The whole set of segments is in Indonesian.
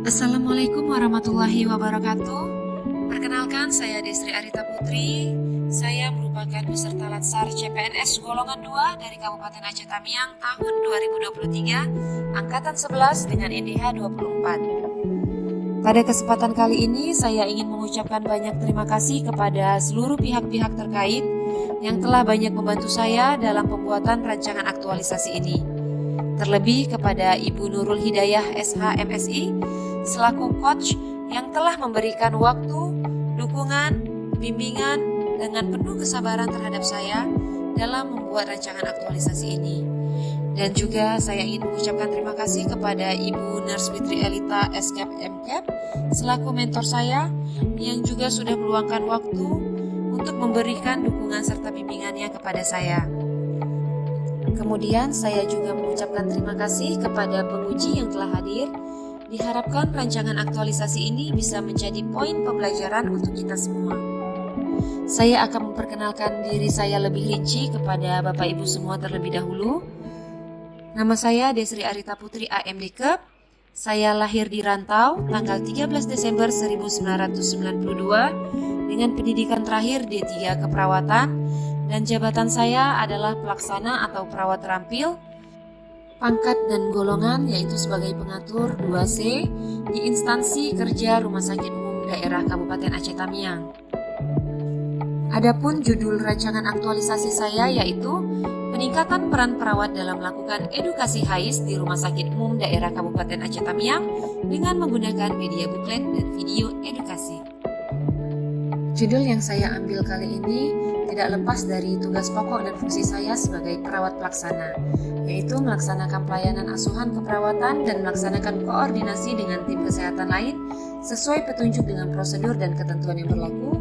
Assalamualaikum warahmatullahi wabarakatuh. Perkenalkan, saya Desri Arita Putri. Saya merupakan peserta Latsar CPNS golongan 2 dari Kabupaten Aceh Tamiang tahun 2023, angkatan 11 dengan NDH 24. Pada kesempatan kali ini, saya ingin mengucapkan banyak terima kasih kepada seluruh pihak-pihak terkait yang telah banyak membantu saya dalam pembuatan rancangan aktualisasi ini. Terlebih kepada Ibu Nurul Hidayah SH MSI selaku coach yang telah memberikan waktu, dukungan, bimbingan dengan penuh kesabaran terhadap saya dalam membuat rancangan aktualisasi ini. Dan juga saya ingin mengucapkan terima kasih kepada Ibu Nurse Fitri Elita SCAP MCAP selaku mentor saya yang juga sudah meluangkan waktu untuk memberikan dukungan serta bimbingannya kepada saya. Kemudian saya juga mengucapkan terima kasih kepada penguji yang telah hadir. Diharapkan rancangan aktualisasi ini bisa menjadi poin pembelajaran untuk kita semua. Saya akan memperkenalkan diri saya lebih rinci kepada Bapak Ibu semua terlebih dahulu. Nama saya Desri Arita Putri AMDKEP. Saya lahir di Rantau tanggal 13 Desember 1992 dengan pendidikan terakhir D3 Keperawatan, dan jabatan saya adalah pelaksana atau perawat terampil. Pangkat dan golongan yaitu sebagai pengatur 2C di instansi kerja Rumah Sakit Umum Daerah Kabupaten Aceh Tamiang. Adapun judul rancangan aktualisasi saya yaitu peningkatan peran perawat dalam melakukan edukasi HAIS di Rumah Sakit Umum Daerah Kabupaten Aceh Tamiang dengan menggunakan media buklet dan video edukasi. Judul yang saya ambil kali ini tidak lepas dari tugas pokok dan fungsi saya sebagai perawat pelaksana, yaitu melaksanakan pelayanan asuhan keperawatan dan melaksanakan koordinasi dengan tim kesehatan lain sesuai petunjuk dengan prosedur dan ketentuan yang berlaku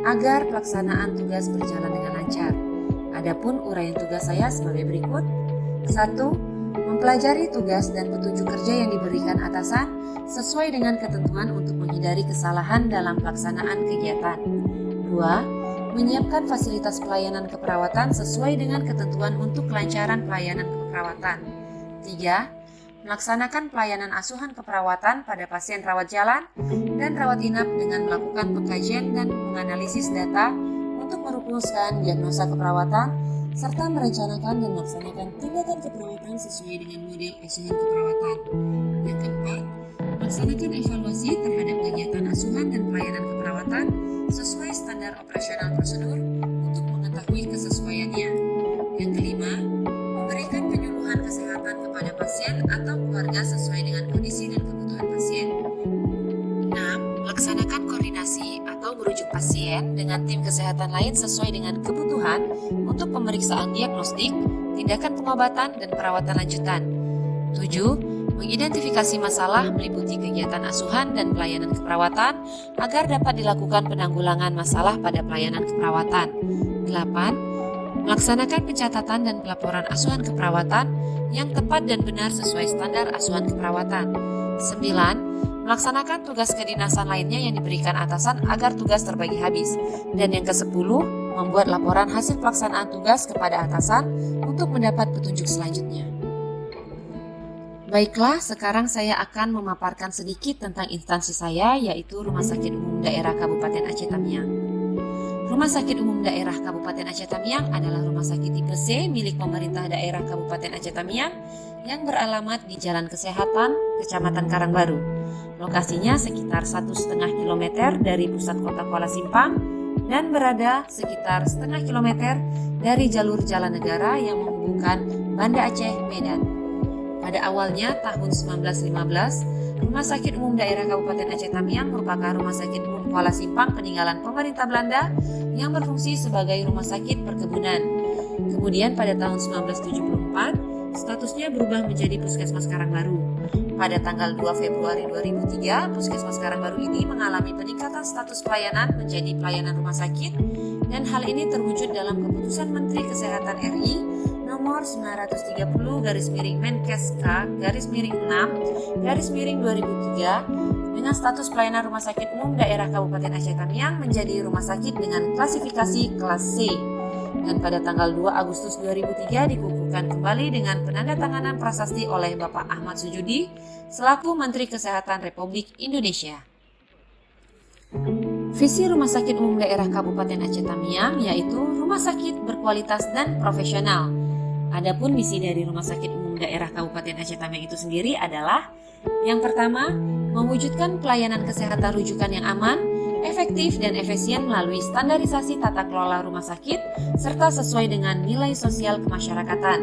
agar pelaksanaan tugas berjalan dengan lancar. Adapun uraian tugas saya sebagai berikut. 1. Mempelajari tugas dan petunjuk kerja yang diberikan atasan sesuai dengan ketentuan untuk menghindari kesalahan dalam pelaksanaan kegiatan. 2. Menyiapkan fasilitas pelayanan keperawatan sesuai dengan ketentuan untuk kelancaran pelayanan keperawatan. 3. Melaksanakan pelayanan asuhan keperawatan pada pasien rawat jalan dan rawat inap dengan melakukan pengkajian dan menganalisis data untuk merumuskan diagnosa keperawatan serta merencanakan dan melaksanakan tindakan keperawatan sesuai dengan model asuhan keperawatan. Yang keempat, melaksanakan evaluasi terhadap kegiatan asuhan dan pelayanan keperawatan sesuai standar operasional prosedur untuk mengetahui kesesuaiannya. Yang kelima, memberikan penyuluhan kesehatan kepada pasien atau keluarga sesuai dengan kondisi dan kebutuhan pasien. 6. Melaksanakan koordinasi atau merujuk pasien dengan tim kesehatan lain sesuai dengan kebutuhan untuk pemeriksaan diagnostik, tindakan pengobatan, dan perawatan lanjutan. 7. Mengidentifikasi masalah meliputi kegiatan asuhan dan pelayanan keperawatan agar dapat dilakukan penanggulangan masalah pada pelayanan keperawatan. 8. Melaksanakan pencatatan dan pelaporan asuhan keperawatan yang tepat dan benar sesuai standar asuhan keperawatan. 9. Melaksanakan tugas kedinasan lainnya yang diberikan atasan agar tugas terbagi habis. Dan yang ke-10, membuat laporan hasil pelaksanaan tugas kepada atasan untuk mendapat petunjuk selanjutnya. Baiklah, sekarang saya akan memaparkan sedikit tentang instansi saya, yaitu Rumah Sakit Umum Daerah Kabupaten Aceh Tamiang. Rumah Sakit Umum Daerah Kabupaten Aceh Tamiang adalah rumah sakit tipe C milik pemerintah daerah Kabupaten Aceh Tamiang yang beralamat di Jalan Kesehatan, Kecamatan Karangbaru. Lokasinya sekitar 1,5 km dari pusat kota Kuala Simpang dan berada sekitar setengah kilometer dari jalur jalan negara yang menghubungkan Banda Aceh, Medan. Pada awalnya tahun 1915, Rumah Sakit Umum Daerah Kabupaten Aceh Tamiang merupakan Rumah Sakit Umum Kuala Simpang peninggalan pemerintah Belanda yang berfungsi sebagai rumah sakit perkebunan. Kemudian pada tahun 1974, statusnya berubah menjadi Puskesmas Karangbaru. Pada tanggal 2 Februari 2003, Puskesmas Karangbaru ini mengalami peningkatan status pelayanan menjadi pelayanan rumah sakit, dan hal ini terwujud dalam keputusan Menteri Kesehatan RI nomor 930-Menkes-K-6-2003 dengan status pelayanan Rumah Sakit Umum Daerah Kabupaten Aceh Tamiang menjadi rumah sakit dengan klasifikasi kelas C. dan pada tanggal 2 Agustus 2003 dikukuhkan kembali dengan penandatanganan prasasti oleh Bapak Ahmad Sujudi selaku Menteri Kesehatan Republik Indonesia. Visi Rumah Sakit Umum Daerah Kabupaten Aceh Tamiang yaitu rumah sakit berkualitas dan profesional. Adapun misi dari Rumah Sakit Umum Daerah Kabupaten Aceh Tamiang itu sendiri adalah yang pertama, mewujudkan pelayanan kesehatan rujukan yang aman, efektif dan efisien melalui standarisasi tata kelola rumah sakit serta sesuai dengan nilai sosial kemasyarakatan.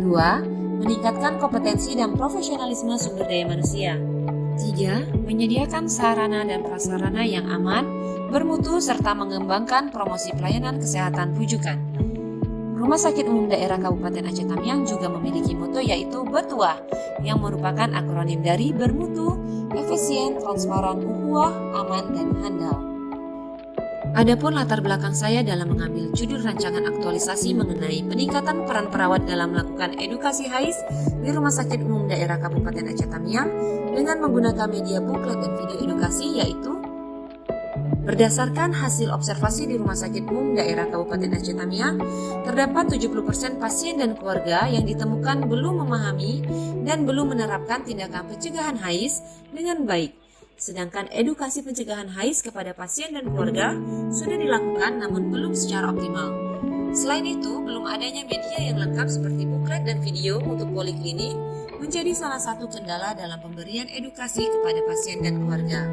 2. Meningkatkan kompetensi dan profesionalisme sumber daya manusia. 3. Menyediakan sarana dan prasarana yang aman, bermutu serta mengembangkan promosi pelayanan kesehatan rujukan. Rumah Sakit Umum Daerah Kabupaten Aceh Tamiang juga memiliki moto yaitu Bertuah, yang merupakan akronim dari bermutu, efisien, transparan, ukhuwah, aman, dan handal. Adapun latar belakang saya dalam mengambil judul rancangan aktualisasi mengenai peningkatan peran perawat dalam melakukan edukasi HAIS di Rumah Sakit Umum Daerah Kabupaten Aceh Tamiang dengan menggunakan media buklet dan video edukasi yaitu berdasarkan hasil observasi di Rumah Sakit Umum Daerah Kabupaten Aceh Tamiang, terdapat 70% pasien dan keluarga yang ditemukan belum memahami dan belum menerapkan tindakan pencegahan HAIS dengan baik. Sedangkan edukasi pencegahan HAIS kepada pasien dan keluarga sudah dilakukan namun belum secara optimal. Selain itu, belum adanya media yang lengkap seperti buklet dan video untuk poliklinik menjadi salah satu kendala dalam pemberian edukasi kepada pasien dan keluarga.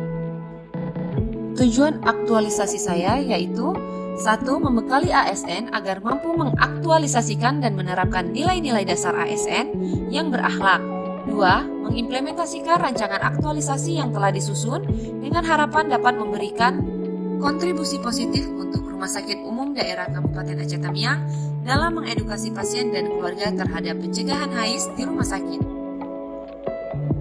Tujuan aktualisasi saya yaitu 1. Membekali ASN agar mampu mengaktualisasikan dan menerapkan nilai-nilai dasar ASN yang berakhlak. 2. Mengimplementasikan rancangan aktualisasi yang telah disusun dengan harapan dapat memberikan kontribusi positif untuk Rumah Sakit Umum Daerah Kabupaten Aceh Tamiang dalam mengedukasi pasien dan keluarga terhadap pencegahan HAIS di rumah sakit.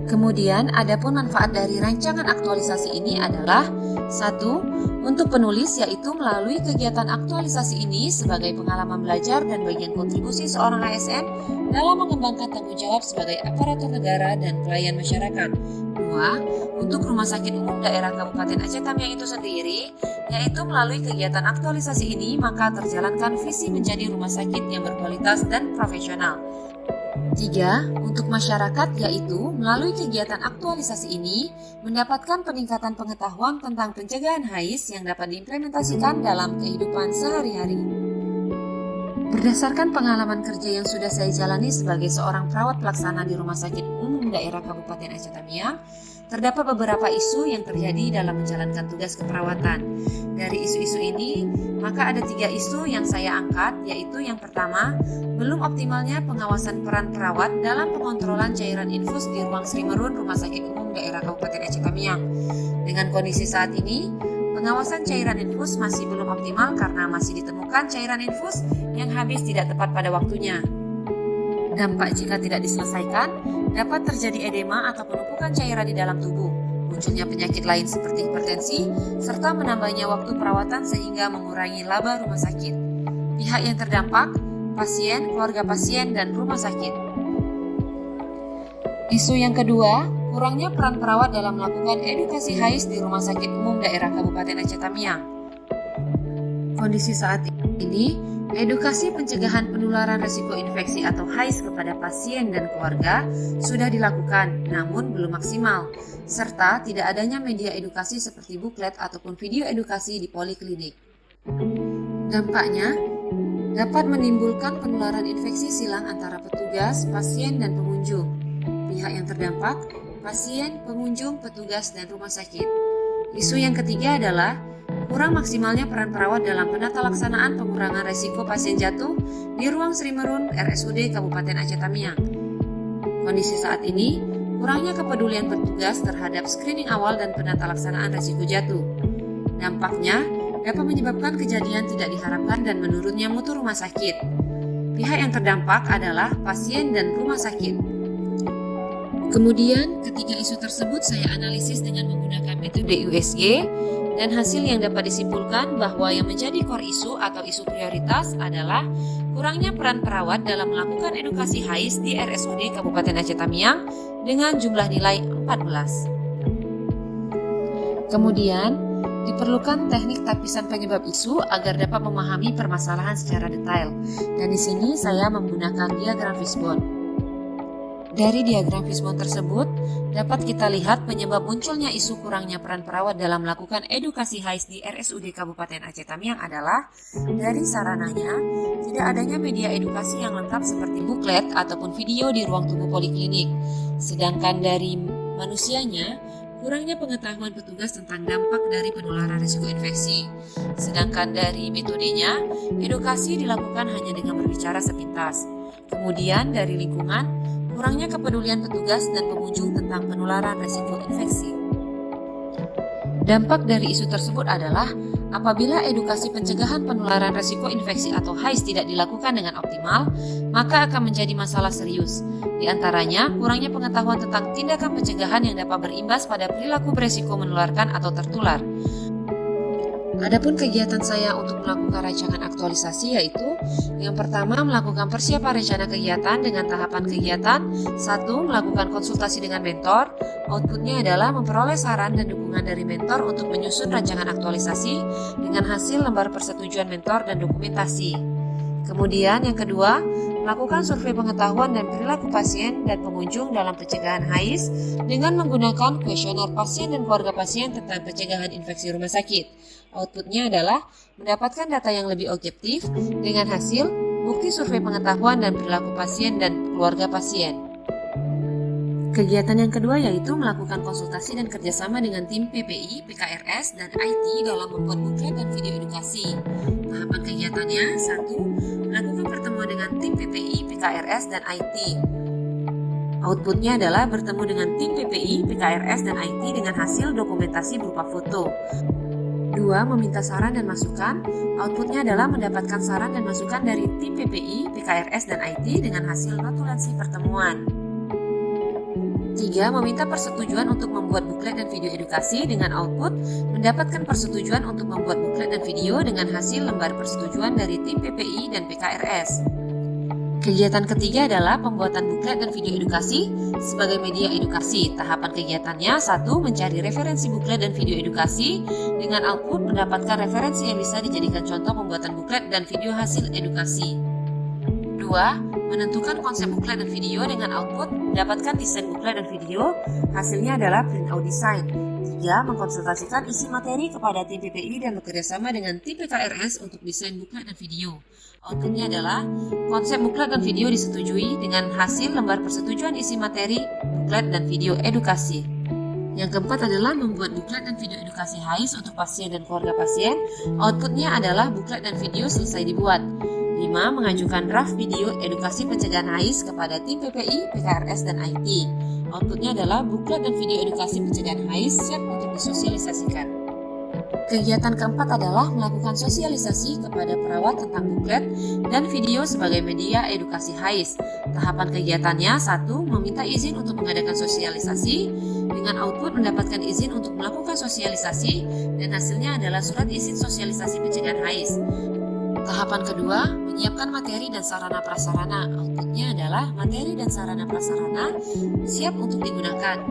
Kemudian, adapun manfaat dari rancangan aktualisasi ini adalah 1. Untuk penulis yaitu melalui kegiatan aktualisasi ini sebagai pengalaman belajar dan bagian kontribusi seorang ASN dalam mengembangkan tanggung jawab sebagai aparatur negara dan pelayan masyarakat. 2. Untuk Rumah Sakit Umum Daerah Kabupaten Aceh Tamiang itu sendiri, yaitu melalui kegiatan aktualisasi ini maka terjalankan visi menjadi rumah sakit yang berkualitas dan profesional. 3. Untuk masyarakat yaitu melalui kegiatan aktualisasi ini mendapatkan peningkatan pengetahuan tentang pencegahan HAIS yang dapat diimplementasikan dalam kehidupan sehari-hari. Berdasarkan pengalaman kerja yang sudah saya jalani sebagai seorang perawat pelaksana di Rumah Sakit Umum Daerah Kabupaten Aceh Tamiang, terdapat beberapa isu yang terjadi dalam menjalankan tugas keperawatan. Dari isu-isu ini, maka ada 3 isu yang saya angkat, yaitu yang pertama, belum optimalnya pengawasan peran perawat dalam pengontrolan cairan infus di ruang Srimerun Rumah Sakit Umum Daerah Kabupaten Aceh Tamiang. Dengan kondisi saat ini, pengawasan cairan infus masih belum optimal karena masih ditemukan cairan infus yang habis tidak tepat pada waktunya. Dampak jika tidak diselesaikan, dapat terjadi edema atau penumpukan cairan di dalam tubuh, munculnya penyakit lain seperti hipertensi, serta menambahnya waktu perawatan sehingga mengurangi laba rumah sakit. Pihak yang terdampak, pasien, keluarga pasien, dan rumah sakit. Isu yang kedua, kurangnya peran perawat dalam melakukan edukasi HAIS di Rumah Sakit Umum Daerah Kabupaten Aceh Tamiang. Kondisi saat ini, edukasi pencegahan penularan risiko infeksi atau HAIS kepada pasien dan keluarga sudah dilakukan, namun belum maksimal, serta tidak adanya media edukasi seperti buklet ataupun video edukasi di poliklinik. Dampaknya, dapat menimbulkan penularan infeksi silang antara petugas, pasien, dan pengunjung. Pihak yang terdampak, pasien, pengunjung, petugas, dan rumah sakit. Isu yang ketiga adalah kurang maksimalnya peran perawat dalam penata laksanaan pengurangan resiko pasien jatuh di ruang Srimerun RSUD Kabupaten Aceh Tamiang. Kondisi saat ini, kurangnya kepedulian petugas terhadap screening awal dan penata laksanaan resiko jatuh. Dampaknya dapat menyebabkan kejadian tidak diharapkan dan menurunnya mutu rumah sakit. Pihak yang terdampak adalah pasien dan rumah sakit. Kemudian, ketiga isu tersebut saya analisis dengan menggunakan metode USG dan hasil yang dapat disimpulkan bahwa yang menjadi core isu atau isu prioritas adalah kurangnya peran perawat dalam melakukan edukasi HAIS di RSUD Kabupaten Aceh Tamiang dengan jumlah nilai 14. Kemudian, Diperlukan teknik tapisan penyebab isu agar dapat memahami permasalahan secara detail. Dan di sini saya menggunakan diagram fishbone. Dari diagram fishbone tersebut, dapat kita lihat penyebab munculnya isu kurangnya peran perawat dalam melakukan edukasi HAIS di RSUD Kabupaten Aceh Tamiang adalah dari sarananya, tidak adanya media edukasi yang lengkap seperti buklet ataupun video di ruang tunggu poliklinik. Sedangkan dari manusianya, kurangnya pengetahuan petugas tentang dampak dari penularan risiko infeksi. Sedangkan dari metodenya, edukasi dilakukan hanya dengan berbicara sepintas. Kemudian dari lingkungan, kurangnya kepedulian petugas dan pengunjung tentang penularan risiko infeksi. Dampak dari isu tersebut adalah apabila edukasi pencegahan penularan risiko infeksi atau HAIS tidak dilakukan dengan optimal, maka akan menjadi masalah serius. Di antaranya, kurangnya pengetahuan tentang tindakan pencegahan yang dapat berimbas pada perilaku beresiko menularkan atau tertular. Adapun kegiatan saya untuk melakukan rancangan aktualisasi yaitu yang pertama melakukan persiapan rencana kegiatan dengan tahapan kegiatan. 1. Melakukan konsultasi dengan mentor. Outputnya adalah memperoleh saran dan dukungan dari mentor untuk menyusun rancangan aktualisasi dengan hasil lembar persetujuan mentor dan dokumentasi. Kemudian yang kedua, melakukan survei pengetahuan dan perilaku pasien dan pengunjung dalam pencegahan HAIS dengan menggunakan kuesioner pasien dan keluarga pasien tentang pencegahan infeksi rumah sakit. Outputnya adalah mendapatkan data yang lebih objektif dengan hasil bukti survei pengetahuan dan perilaku pasien dan keluarga pasien. Kegiatan yang kedua yaitu melakukan konsultasi dan kerjasama dengan tim PPI, PKRS, dan IT dalam membuat buklet dan video edukasi. Tahapan kegiatannya 1. Melakukan pertemuan dengan tim PPI, PKRS, dan IT. Outputnya adalah bertemu dengan tim PPI, PKRS, dan IT dengan hasil dokumentasi berupa foto. 2. Meminta saran dan masukan. Outputnya adalah mendapatkan saran dan masukan dari tim PPI, PKRS, dan IT dengan hasil notulensi pertemuan. 3. Meminta persetujuan untuk membuat buklet dan video edukasi dengan output mendapatkan persetujuan untuk membuat buklet dan video dengan hasil lembar persetujuan dari tim PPI dan PKRS. Kegiatan ketiga adalah pembuatan buklet dan video edukasi sebagai media edukasi. Tahapan kegiatannya 1. Mencari referensi buklet dan video edukasi dengan output mendapatkan referensi yang bisa dijadikan contoh pembuatan buklet dan video hasil edukasi. 2. Menentukan konsep buklet dan video dengan output mendapatkan desain buklet dan video, hasilnya adalah print out design. 3. Mengkonsultasikan isi materi kepada tim PPI dan bekerjasama dengan tim PKRS untuk desain buklet dan video. Outputnya adalah konsep buklet dan video disetujui dengan hasil lembar persetujuan isi materi, buklet dan video edukasi. Yang keempat adalah membuat buklet dan video edukasi HAIS untuk pasien dan keluarga pasien. Outputnya adalah buklet dan video selesai dibuat. 5. Mengajukan draft video edukasi pencegahan HAIS kepada tim PPI, PKRS, dan IT. Outputnya adalah buklet dan video edukasi pencegahan HAIS siap untuk disosialisasikan. Kegiatan keempat adalah melakukan sosialisasi kepada perawat tentang buklet dan video sebagai media edukasi HAIS. Tahapan kegiatannya 1. Meminta izin untuk mengadakan sosialisasi dengan output mendapatkan izin untuk melakukan sosialisasi dan hasilnya adalah surat izin sosialisasi pencegahan HAIS. Tahapan kedua, menyiapkan materi dan sarana prasarana. Outputnya adalah materi dan sarana prasarana siap untuk digunakan.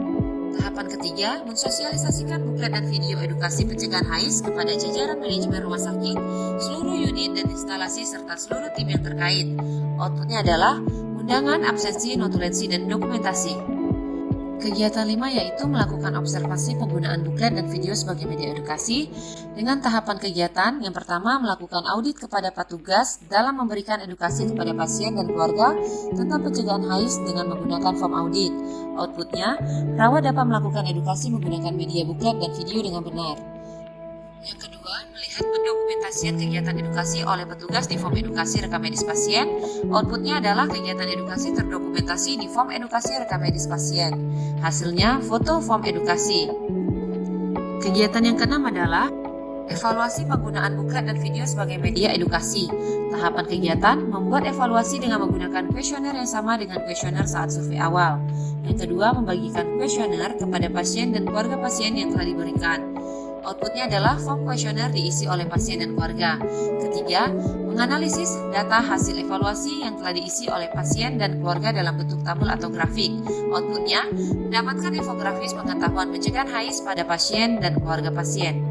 Tahapan ketiga, mensosialisasikan buklet dan video edukasi pencegahan HAIS kepada jajaran manajemen rumah sakit, seluruh unit dan instalasi serta seluruh tim yang terkait. Outputnya adalah undangan, absensi, notulensi, dan dokumentasi. Kegiatan 5 yaitu melakukan observasi penggunaan buklet dan video sebagai media edukasi dengan tahapan kegiatan. Yang pertama, melakukan audit kepada petugas dalam memberikan edukasi kepada pasien dan keluarga tentang pencegahan HAIS dengan menggunakan form audit. Outputnya, perawat dapat melakukan edukasi menggunakan media buklet dan video dengan benar. Yang kedua, melihat pendokumentasian kegiatan edukasi oleh petugas di form edukasi rekam medis pasien. Outputnya adalah kegiatan edukasi terdokumentasi di form edukasi rekam medis pasien. Hasilnya, foto form edukasi. Kegiatan yang keenam adalah evaluasi penggunaan buklet dan video sebagai media edukasi. Tahapan kegiatan, membuat evaluasi dengan menggunakan kuesioner yang sama dengan kuesioner saat survei awal. Yang kedua, membagikan kuesioner kepada pasien dan keluarga pasien yang telah diberikan. Outputnya adalah form kuesioner diisi oleh pasien dan keluarga. Ketiga, menganalisis data hasil evaluasi yang telah diisi oleh pasien dan keluarga dalam bentuk tabel atau grafik. Outputnya, mendapatkan infografis pengetahuan pencegahan HAIS pada pasien dan keluarga pasien.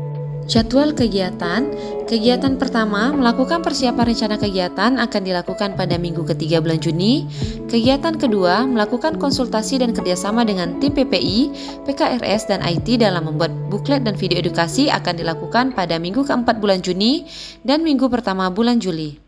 Jadwal kegiatan. Kegiatan pertama, melakukan persiapan rencana kegiatan akan dilakukan pada minggu ketiga bulan Juni. Kegiatan kedua, melakukan konsultasi dan kerjasama dengan tim PPI, PKRS, dan IT dalam membuat buklet dan video edukasi akan dilakukan pada minggu keempat bulan Juni dan minggu pertama bulan Juli.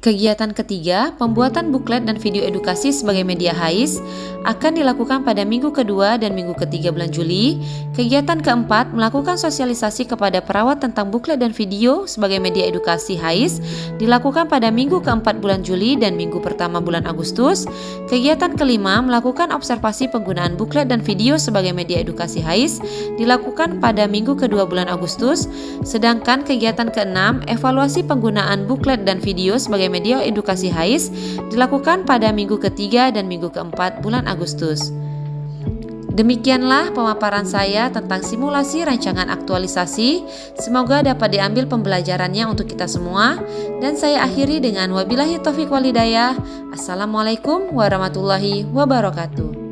Kegiatan ketiga, pembuatan buklet dan video edukasi sebagai media HAIS akan dilakukan pada minggu kedua dan minggu ketiga bulan Juli. Kegiatan keempat, melakukan sosialisasi kepada perawat tentang buklet dan video sebagai media edukasi HAIS dilakukan pada minggu keempat bulan Juli dan minggu pertama bulan Agustus. Kegiatan kelima, melakukan observasi penggunaan buklet dan video sebagai media edukasi HAIS dilakukan pada minggu kedua bulan Agustus. Sedangkan kegiatan keenam, evaluasi penggunaan buklet dan video sebagai media edukasi HAIS dilakukan pada minggu ketiga dan minggu keempat bulan Agustus. Demikianlah pemaparan saya tentang simulasi rancangan aktualisasi. Semoga dapat diambil pembelajarannya untuk kita semua. Dan saya akhiri dengan wabillahi taufiq walhidayah. Assalamualaikum warahmatullahi wabarakatuh.